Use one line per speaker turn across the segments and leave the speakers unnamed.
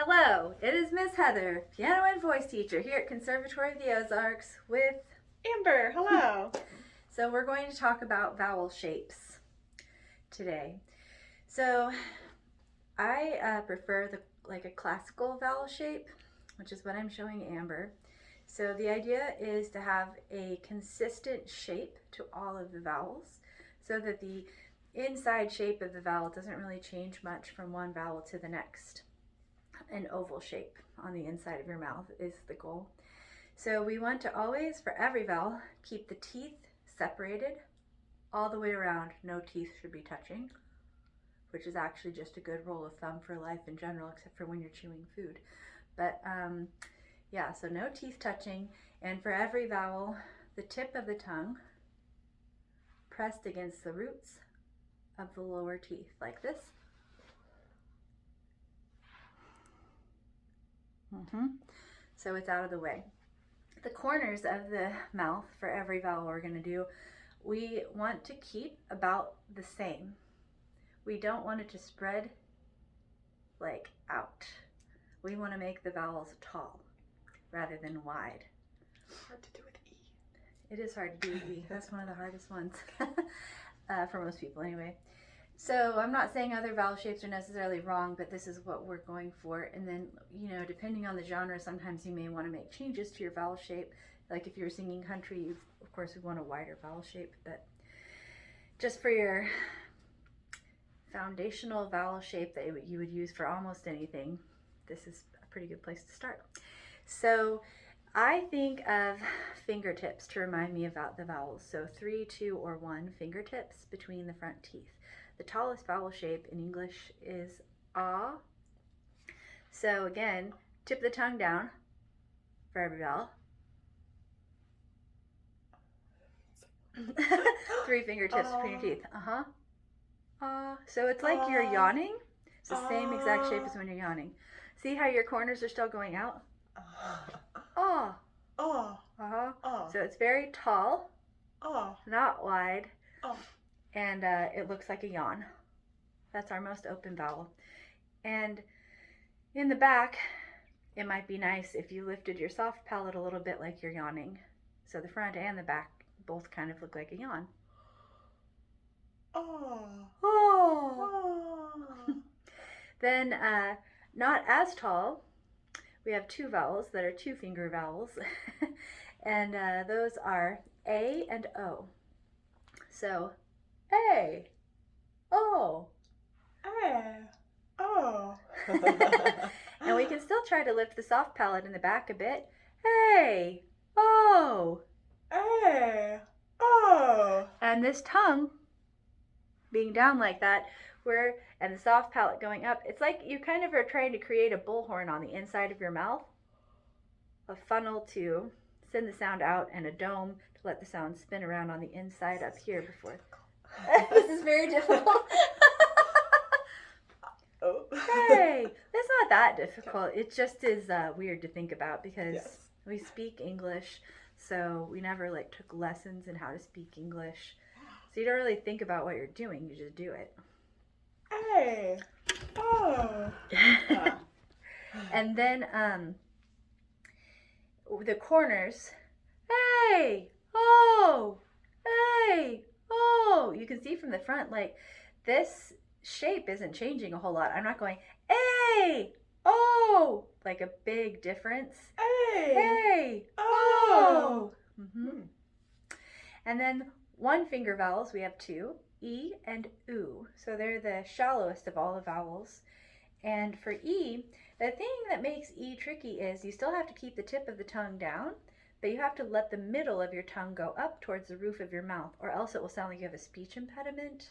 Hello, it is Miss Heather, piano and voice teacher here at Conservatory of the Ozarks with
Amber, hello.
So we're going to talk about vowel shapes today. So I prefer a classical vowel shape, which is what I'm showing Amber. So the idea is to have a consistent shape to all of the vowels so that the inside shape of the vowel doesn't really change much from one vowel to the next. An oval shape on the inside of your mouth is the goal. So we want to always, for every vowel, keep the teeth separated all the way around. No teeth should be touching, which is actually just a good rule of thumb for life in general, except for when you're chewing food. But yeah, so no teeth touching. And for every vowel, the tip of the tongue pressed against the roots of the lower teeth, like this. So it's out of the way. The corners of the mouth for every vowel we're going to do, we want to keep about the same. We don't want it to spread like out. We want to make the vowels tall rather than wide.
Hard to do with E.
It is hard to do with E. That's one of the hardest ones for most people anyway. So I'm not saying other vowel shapes are necessarily wrong, but this is what we're going for. And then, depending on the genre, sometimes you may want to make changes to your vowel shape. Like if you're singing country, of course, we want a wider vowel shape. But just for your foundational vowel shape that you would use for almost anything, this is a pretty good place to start. So I think of fingertips to remind me about the vowels. So 3, 2, or 1 fingertips between the front teeth. The tallest vowel shape in English is ah. So again, tip the tongue down for every vowel. 3 fingertips between your teeth. So it's like you're yawning. It's the same exact shape as when you're yawning. See how your corners are still going out? Ah. So it's very tall, not wide. And it looks like a yawn. That's our most open vowel. And in the back, it might be nice if you lifted your soft palate a little bit like you're yawning. So the front and the back both kind of look like a yawn. Then, not as tall, we have 2 vowels that are 2 finger vowels. And those are A and O. So, A, O.
A, O.
And we can still try to lift the soft palate in the back a bit. A, O.
A, O.
And this tongue being down like that, and the soft palate going up, it's like you kind of are trying to create a bullhorn on the inside of your mouth, a funnel to send the sound out, and a dome to let the sound spin around on the inside up here before. This is very difficult. Hey, it's not that difficult. It just is weird to think about because we speak English, so we never took lessons in how to speak English. So you don't really think about what you're doing, you just do it.
A, O.
And then the corners, A, O, A, O. You can see from the front, this shape isn't changing a whole lot. I'm not going A, O, like a big difference.
A,
O. And then 1 finger vowels, we have 2, E and U. So they're the shallowest of all the vowels. And for E, the thing that makes E tricky is you still have to keep the tip of the tongue down, but you have to let the middle of your tongue go up towards the roof of your mouth, or else it will sound like you have a speech impediment.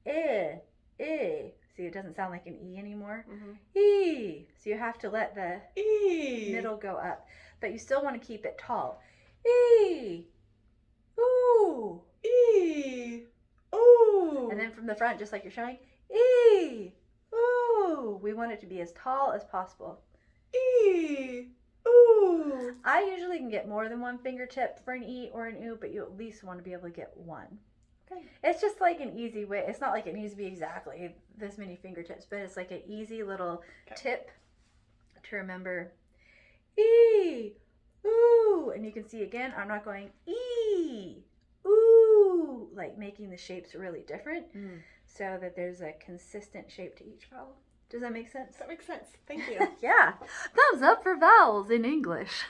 See, it doesn't sound like an E anymore. E. So you have to let the middle go up, but you still want to keep it tall. E. Ooh.
E, ooh.
And then from the front, just like you're showing, E. Ooh. We want it to be as tall as possible.
E, ooh.
I usually can get more than 1 fingertip for an E or an U, but you at least want to be able to get 1.
Okay.
It's just like an easy way. It's not like it needs to be exactly this many fingertips, but it's like an easy little tip to remember E, ooh. And you can see again, I'm not going E, ooh, like making the shapes really different so that there's a consistent shape to each vowel. Does that make sense?
That makes sense. Thank you.
Yeah. Thumbs up for vowels in English.